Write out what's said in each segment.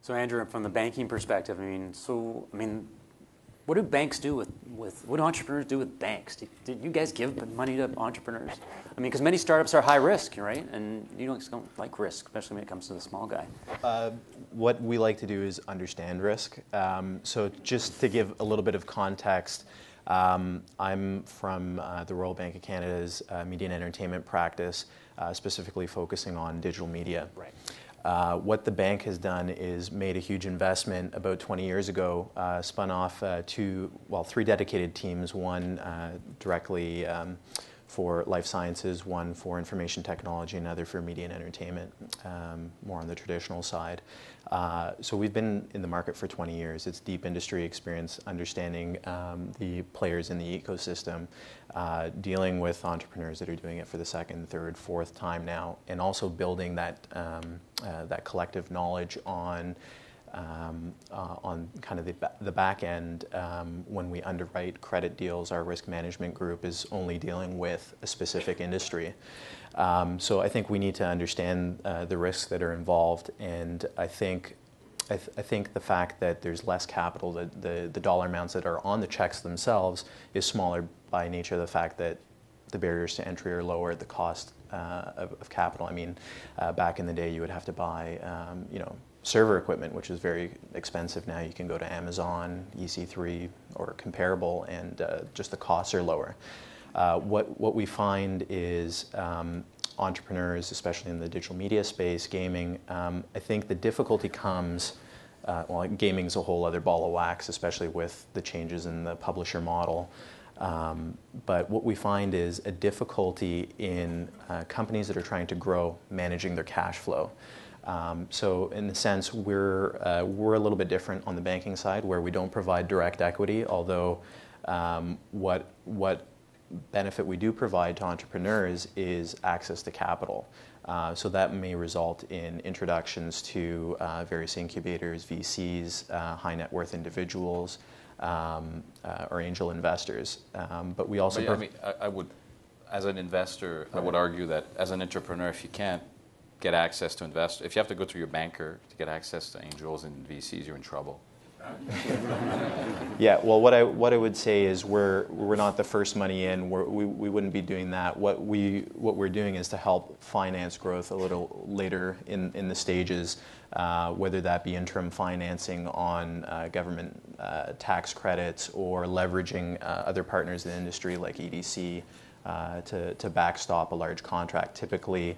So Andrew, from the banking perspective, what do banks do with what do entrepreneurs do with banks? Did you guys give money to entrepreneurs? I mean, because many startups are high risk, right? And you don't like risk, especially when it comes to the small guy. What we like to do is understand risk. So just to give a little bit of context, I'm from the Royal Bank of Canada's media and entertainment practice, specifically focusing on digital media. Right. What the bank has done is made a huge investment about 20 years ago, spun off three dedicated teams, one directly for life sciences, one for information technology, another for media and entertainment, more on the traditional side. So we've been in the market for 20 years. It's deep industry experience, understanding the players in the ecosystem, dealing with entrepreneurs that are doing it for the second, third, fourth time now, and also building that collective knowledge on kind of the back end. When we underwrite credit deals, our risk management group is only dealing with a specific industry. So I think we need to understand the risks that are involved, and I think the fact that there's less capital, the dollar amounts that are on the checks themselves is smaller by nature of the fact that the barriers to entry are lower, the cost of capital. I mean, back in the day, you would have to buy, server equipment, which is very expensive. Now you can go to Amazon, EC3, or comparable, and just the costs are lower. What we find is entrepreneurs, especially in the digital media space, gaming, I think the difficulty comes, gaming is a whole other ball of wax, especially with the changes in the publisher model. But what we find is a difficulty in companies that are trying to grow, managing their cash flow. So in the sense, we're a little bit different on the banking side, where we don't provide direct equity, although what benefit we do provide to entrepreneurs is access to capital. So that may result in introductions to various incubators, VCs, high net worth individuals, or angel investors. But we also... I would, as an investor, I would argue that as an entrepreneur, if you can't get access to investors, if you have to go through your banker to get access to angels and VCs, you're in trouble. Yeah, well, what I would say is we're not the first money in. We wouldn't be doing that. What we're doing is to help finance growth a little later in the stages, whether that be interim financing on government tax credits or leveraging other partners in the industry like EDC to backstop a large contract. Typically,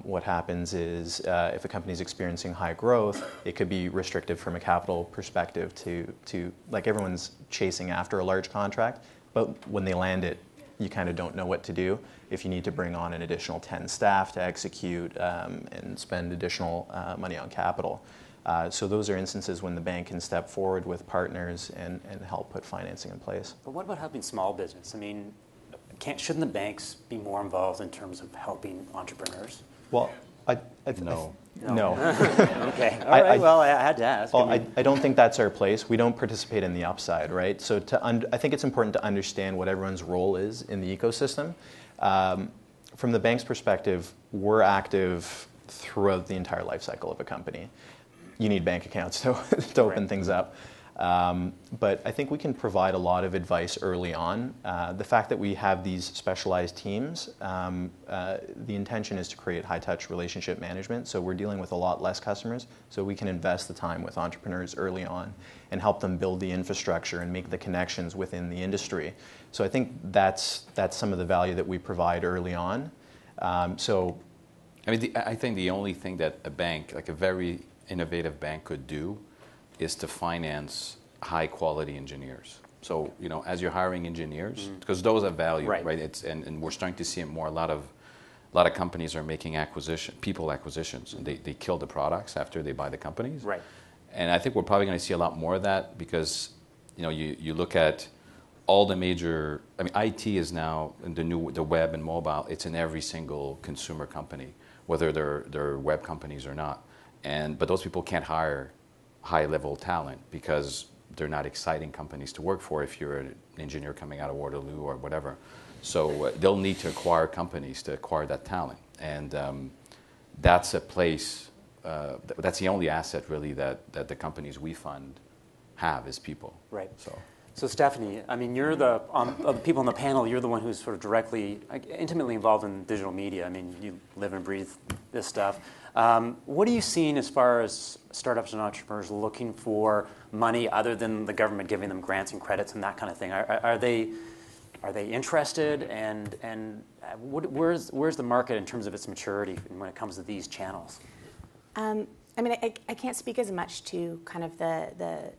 what happens is if a company is experiencing high growth, it could be restricted from a capital perspective to like everyone's chasing after a large contract, but when they land it, you kind of don't know what to do. If you need to bring on an additional 10 staff to execute and spend additional money on capital. So those are instances when the bank can step forward with partners and help put financing in place. But what about helping small business? I mean, shouldn't the banks be more involved in terms of helping entrepreneurs? Well, No. No. Okay. All right. Well, I had to ask. Well, I don't think that's our place. We don't participate in the upside, right? So I think it's important to understand what everyone's role is in the ecosystem. From the bank's perspective, we're active throughout the entire life cycle of a company. You need bank accounts to open things up. But I think we can provide a lot of advice early on. The fact that we have these specialized teams, the intention is to create high-touch relationship management. So we're dealing with a lot less customers, so we can invest the time with entrepreneurs early on and help them build the infrastructure and make the connections within the industry. So I think that's some of the value that we provide early on. I think the only thing that a bank, like a very innovative bank, could do is to finance high-quality engineers. So, as you're hiring engineers, because those have value, right? And we're starting to see it more. A lot of companies are making people acquisitions, and they kill the products after they buy the companies. Right. And I think we're probably going to see a lot more of that because, you look at all the major. IT is now in the web and mobile. It's in every single consumer company, whether they're web companies or not. But those people can't hire high-level talent because they're not exciting companies to work for if you're an engineer coming out of Waterloo or whatever. So they'll need to acquire companies to acquire that talent. And that's a place that's the only asset really that the companies we fund have is people. Right. So Stephanie, I mean, you're of the people on the panel, you're the one who's sort of directly, intimately involved in digital media. I mean, you live and breathe this stuff. What are you seeing as far as startups and entrepreneurs looking for money other than the government giving them grants and credits and that kind of thing? Are they interested, and where's the market in terms of its maturity when it comes to these channels? I mean, I can't speak as much to kind of the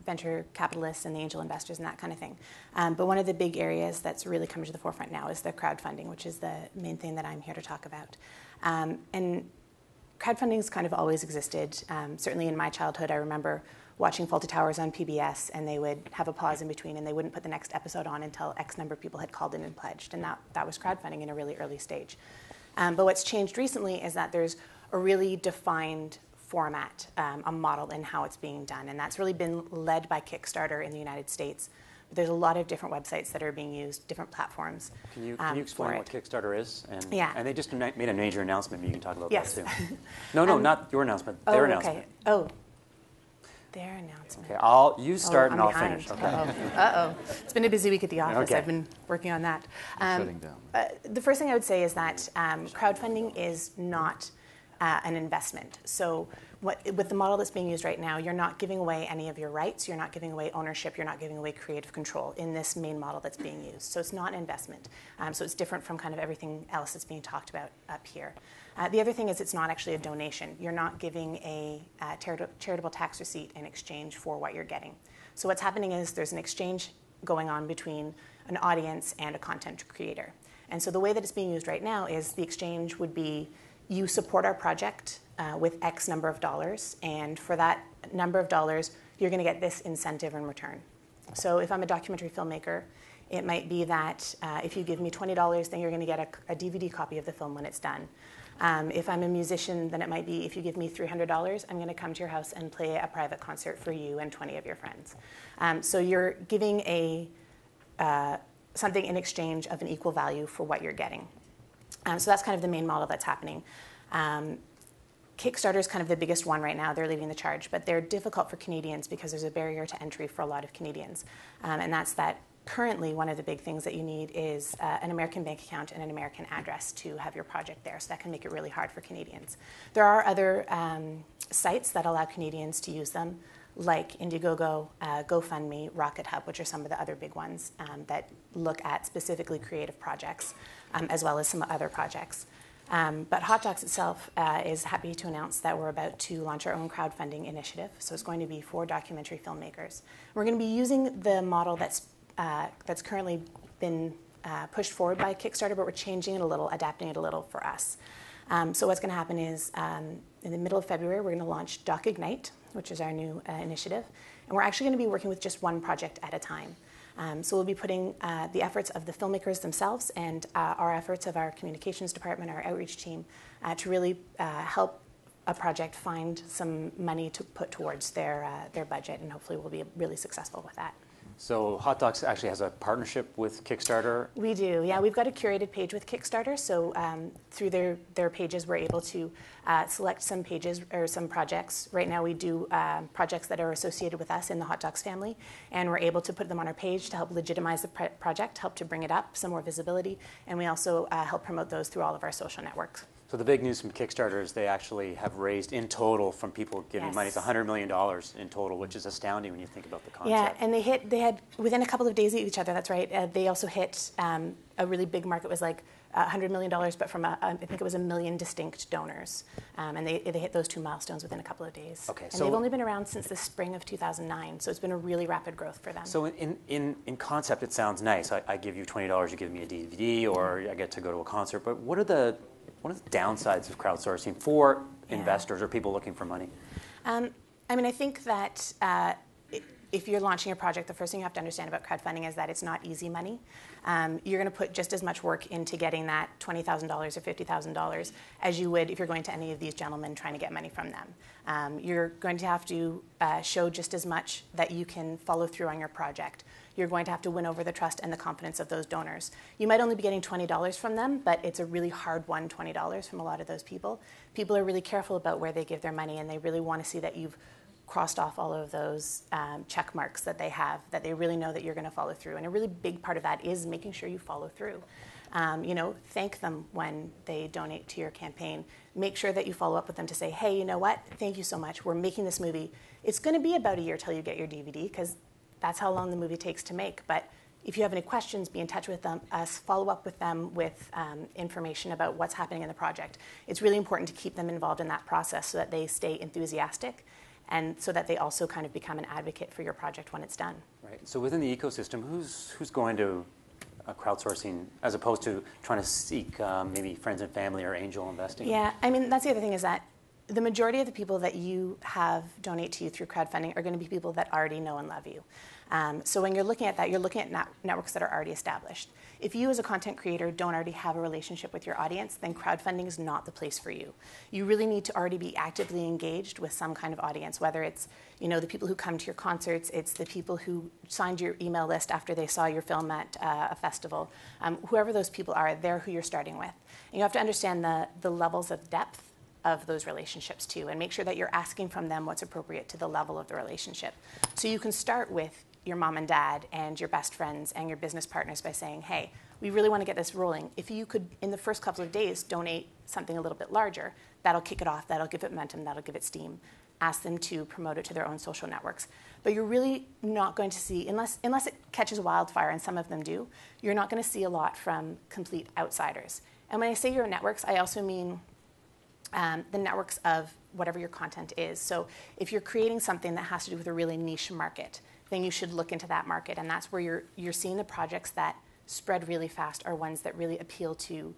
venture capitalists and the angel investors and that kind of thing. But one of the big areas that's really coming to the forefront now is the crowdfunding, which is the main thing that I'm here to talk about. And crowdfunding has kind of always existed. Certainly in my childhood, I remember watching Fawlty Towers on PBS, and they would have a pause in between, and they wouldn't put the next episode on until X number of people had called in and pledged. And that was crowdfunding in a really early stage. But what's changed recently is that there's a really defined format, a model in how it's being done. And that's really been led by Kickstarter in the United States. But there's a lot of different websites that are being used, different platforms. Can you explain what Kickstarter is? And, yeah. And they just made a major announcement. Maybe you can talk about that too. No, not your announcement. Their announcement. Okay. Oh, their announcement. Okay, you start and I'll finish. Okay. Uh-oh. It's been a busy week at the office. Okay. I've been working on that. Shutting down. The first thing I would say is that crowdfunding is not an investment. So with the model that's being used right now, you're not giving away any of your rights, you're not giving away ownership, you're not giving away creative control in this main model that's being used. So it's not an investment. So it's different from kind of everything else that's being talked about up here. The other thing is it's not actually a donation. You're not giving a charitable tax receipt in exchange for what you're getting. So what's happening is there's an exchange going on between an audience and a content creator. And so the way that it's being used right now is the exchange would be you support our project with X number of dollars, and for that number of dollars, you're going to get this incentive in return. So if I'm a documentary filmmaker, it might be that if you give me $20, then you're going to get a DVD copy of the film when it's done. If I'm a musician, then it might be if you give me $300, I'm going to come to your house and play a private concert for you and 20 of your friends. So you're giving something in exchange of an equal value for what you're getting. So that's kind of the main model that's happening. Kickstarter is kind of the biggest one right now. They're leading the charge, but they're difficult for Canadians because there's a barrier to entry for a lot of Canadians. And that's that currently one of the big things that you need is an American bank account and an American address to have your project there. So that can make it really hard for Canadians. There are other sites that allow Canadians to use them, like Indiegogo, GoFundMe, Rocket Hub, which are some of the other big ones that look at specifically creative projects, as well as some other projects. But Hot Docs itself is happy to announce that we're about to launch our own crowdfunding initiative. So it's going to be for documentary filmmakers. We're going to be using the model that's currently been pushed forward by Kickstarter, but we're changing it a little, adapting it a little for us. So what's going to happen is in the middle of February, we're going to launch Doc Ignite, which is our new initiative. And we're actually going to be working with just one project at a time. So we'll be putting the efforts of the filmmakers themselves and our efforts of our communications department, our outreach team, to really help a project find some money to put towards their budget, and hopefully we'll be really successful with that. So Hot Docs actually has a partnership with Kickstarter? We do, yeah. We've got a curated page with Kickstarter, so through their pages we're able to select some pages or some projects. Right now we do projects that are associated with us in the Hot Docs family, and we're able to put them on our page to help legitimize the project, help to bring it up, some more visibility, and we also help promote those through all of our social networks. So the big news from Kickstarter is they actually have raised in total from people giving money, it's $100 million in total, which is astounding when you think about the concept. Yeah, and they had within a couple of days of each other, that's right, they also hit a really big mark. It was like $100 million, but from I think it was 1 million distinct donors. And they hit those two milestones within a couple of days. Okay, and they've only been around since the spring of 2009, so it's been a really rapid growth for them. So in concept, it sounds nice. I give you $20, you give me a DVD, or I get to go to a concert. But what are the downsides of crowdsourcing for investors or people looking for money? I mean, I think that if you're launching a project, the first thing you have to understand about crowdfunding is that it's not easy money. You're going to put just as much work into getting that $20,000 or $50,000 as you would if you're going to any of these gentlemen trying to get money from them. You're going to have to show just as much that you can follow through on your project. You're going to have to win over the trust and the confidence of those donors. You might only be getting $20 from them, but it's a really hard-won $20 from a lot of those people. People are really careful about where they give their money, and they really want to see that you've crossed off all of those check marks that they have, that they really know that you're going to follow through. And a really big part of that is making sure you follow through. Thank them when they donate to your campaign. Make sure that you follow up with them to say, hey, you know what? Thank you so much. We're making this movie. It's going to be about a year till you get your DVD, because that's how long the movie takes to make. But if you have any questions, be in touch with us, follow up with them with information about what's happening in the project. It's really important to keep them involved in that process so that they stay enthusiastic and so that they also kind of become an advocate for your project when it's done. Right. So within the ecosystem, who's going to crowdsourcing as opposed to trying to seek maybe friends and family or angel investing? Yeah, I mean, that's the other thing is that the majority of the people that you have donate to you through crowdfunding are going to be people that already know and love you. So when you're looking at that, you're looking at networks that are already established. If you as a content creator don't already have a relationship with your audience, then crowdfunding is not the place for you. You really need to already be actively engaged with some kind of audience, whether it's the people who come to your concerts, it's the people who signed your email list after they saw your film at a festival. Whoever those people are, they're who you're starting with. And you have to understand the levels of depth of those relationships too, and make sure that you're asking from them what's appropriate to the level of the relationship. So you can start with your mom and dad and your best friends and your business partners by saying, hey, we really want to get this rolling. If you could, in the first couple of days, donate something a little bit larger, that'll kick it off, that'll give it momentum, that'll give it steam. Ask them to promote it to their own social networks. But you're really not going to see, unless it catches wildfire, and some of them do, you're not going to see a lot from complete outsiders. And when I say your networks, I also mean the networks of whatever your content is. So if you're creating something that has to do with a really niche market, then you should look into that market. And that's where you're seeing the projects that spread really fast are ones that really appeal to,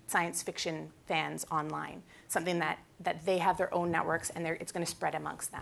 science fiction fans online. Something that they have their own networks and it's going to spread amongst them.